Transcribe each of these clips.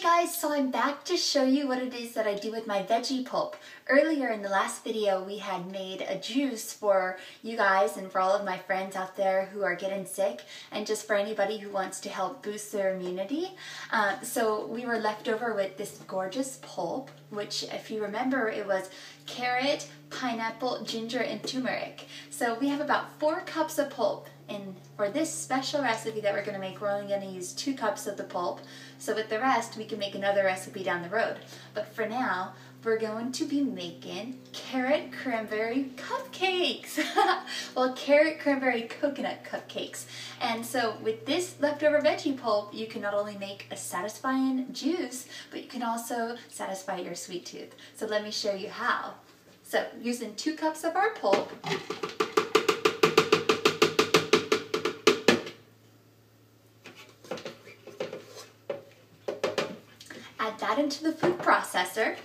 guys, so I'm back to show you what it is that I do with my veggie pulp. Earlier in the last video we had made a juice for you guys and for all of my friends out there who are getting sick and just for anybody who wants to help boost their immunity. So we were left over with this gorgeous pulp, which if you remember it was carrot, pineapple, ginger, and turmeric. So we have about 4 cups of pulp. And for this special recipe that we're going to make, we're only going to use 2 cups of the pulp. So with the rest, we can make another recipe down the road. But for now, we're going to be making carrot cranberry cupcakes. Well, carrot cranberry coconut cupcakes. And so with this leftover veggie pulp, you can not only make a satisfying juice, but you can also satisfy your sweet tooth. So let me show you how. So using 2 cups of our pulp, add that into the food processor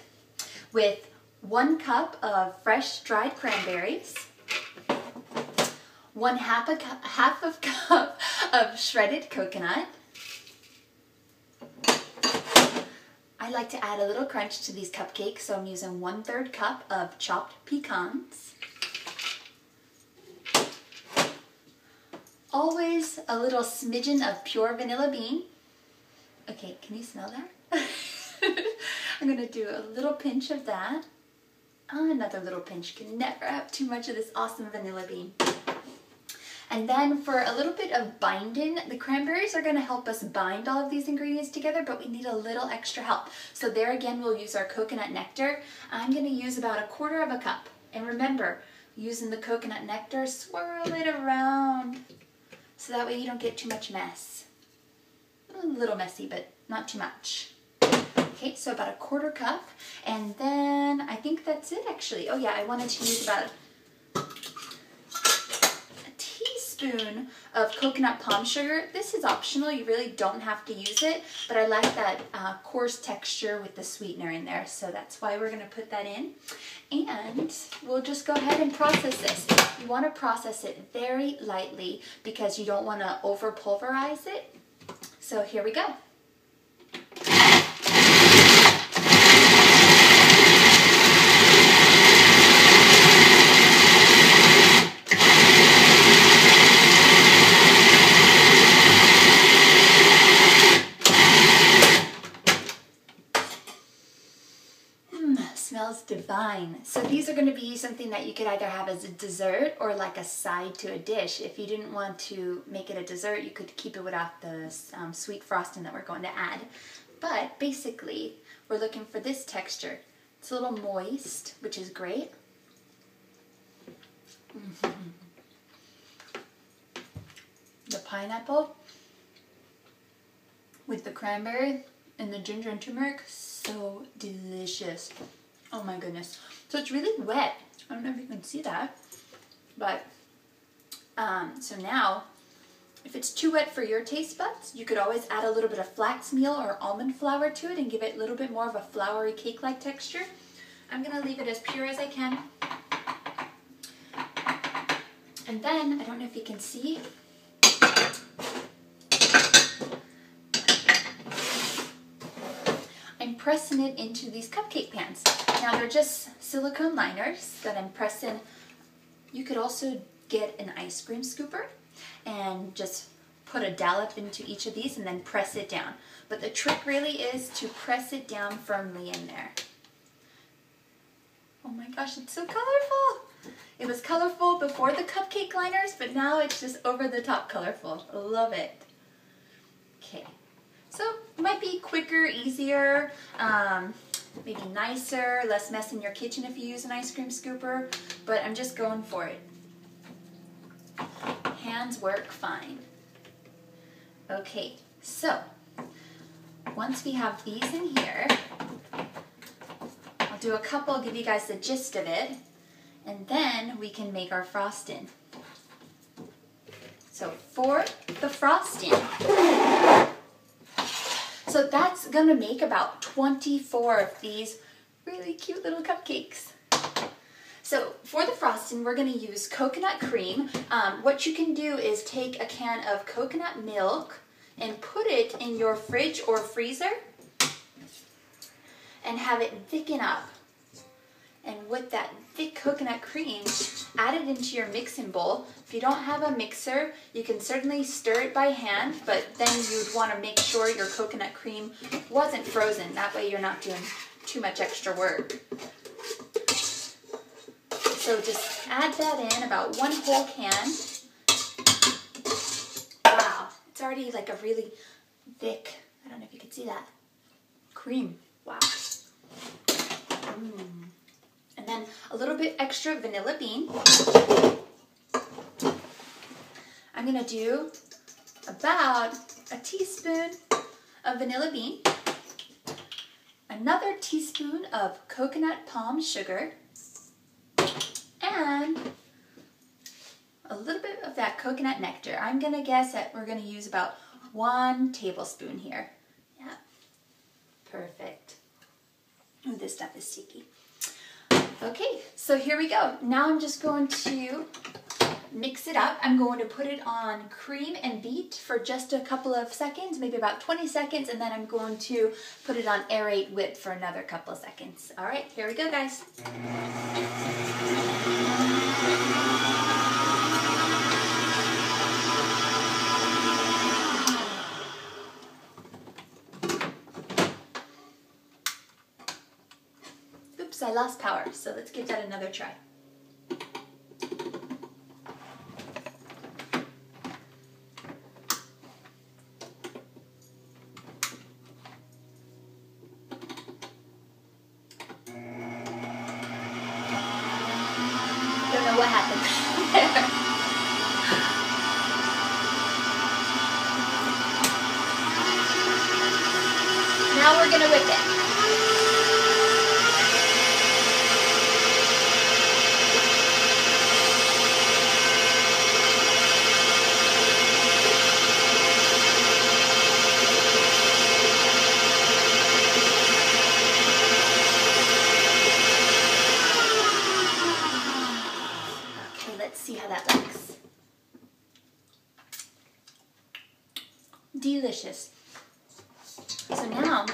with 1 cup of fresh dried cranberries, half a cup of shredded coconut. I like to add a little crunch to these cupcakes, so I'm using 1/3 cup of chopped pecans. Always a little smidgen of pure vanilla bean. Okay, can you smell that? I'm going to do a little pinch of that. Another little pinch. You can never have too much of this awesome vanilla bean. And then for a little bit of binding, the cranberries are going to help us bind all of these ingredients together, but we need a little extra help. So there again, we'll use our coconut nectar. I'm going to use about 1/4 cup. And remember, using the coconut nectar, swirl it around so that way you don't get too much mess. A little messy, but not too much. Okay, so about 1/4 cup, and then I think that's it actually. Oh yeah, I wanted to use about a teaspoon of coconut palm sugar. This is optional, you really don't have to use it, but I like that coarse texture with the sweetener in there, so that's why we're going to put that in. And we'll just go ahead and process this. You want to process it very lightly because you don't want to over pulverize it. So here we go. Smells divine. So these are going to be something that you could either have as a dessert or like a side to a dish. If you didn't want to make it a dessert, you could keep it without the sweet frosting that we're going to add. But basically, we're looking for this texture. It's a little moist, which is great. The pineapple with the cranberry and the ginger and turmeric, so delicious. Oh my goodness. So it's really wet. I don't know if you can see that. But, so now, if it's too wet for your taste buds, you could always add a little bit of flax meal or almond flour to it and give it a little bit more of a floury cake-like texture. I'm going to leave it as pure as I can. And then, I don't know if you can see, I'm pressing it into these cupcake pans. Now they're just silicone liners that I'm pressing. You could also get an ice cream scooper and just put a dollop into each of these and then press it down. But the trick really is to press it down firmly in there. Oh my gosh, it's so colorful! It was colorful before the cupcake liners, but now it's just over the top colorful. I love it. Okay. So it might be quicker, easier, maybe nicer, less mess in your kitchen if you use an ice cream scooper, but I'm just going for it. Hands work fine. Okay, so once we have these in here, I'll do a couple, give you guys the gist of it, and then we can make our frosting. So for the frosting, so that's going to make about 24 of these really cute little cupcakes. So for the frosting, we're going to use coconut cream. What you can do is take a can of coconut milk and put it in your fridge or freezer and have it thicken up. And with that thick coconut cream, add it into your mixing bowl. If you don't have a mixer, you can certainly stir it by hand, but then you'd want to make sure your coconut cream wasn't frozen. That way you're not doing too much extra work. So just add that in, about 1 whole can. Wow, it's already like a really thick, I don't know if you can see that, cream. Wow. And then a little bit extra vanilla bean. I'm gonna do about a teaspoon of vanilla bean, another teaspoon of coconut palm sugar, and a little bit of that coconut nectar. I'm gonna guess that we're gonna use about 1 tablespoon here. Yeah, perfect. Ooh, this stuff is sticky. Okay, so here we go. Now I'm just going to mix it up. I'm going to put it on cream and beat for just a couple of seconds, maybe about 20 seconds, and then I'm going to put it on aerate whip for another couple of seconds. All right, here we go, guys. Oops, I lost power, so let's give that another try. Don't know what happened there. Now we're gonna whip it. See how that looks. Delicious. So now,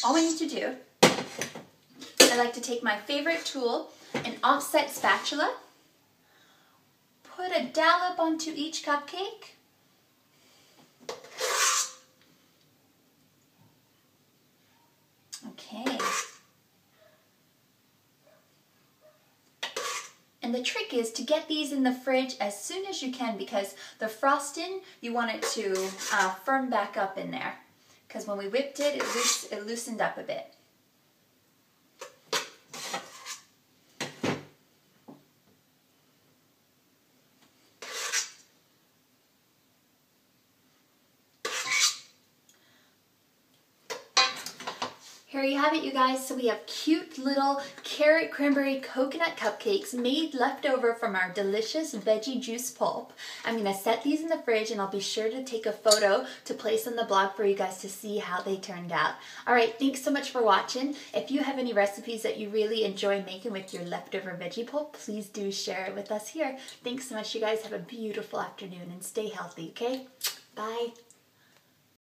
all we need to do, I like to take my favorite tool, an offset spatula, put a dollop onto each cupcake, okay. And the trick is to get these in the fridge as soon as you can, because the frosting, you want it to firm back up in there. Because when we whipped it, it loosened up a bit. Here you have it, you guys. So we have cute little carrot cranberry coconut cupcakes made leftover from our delicious veggie juice pulp. I'm gonna set these in the fridge and I'll be sure to take a photo to place on the blog for you guys to see how they turned out. All right, thanks so much for watching. If you have any recipes that you really enjoy making with your leftover veggie pulp, please do share it with us here. Thanks so much, you guys. Have a beautiful afternoon and stay healthy, okay? Bye.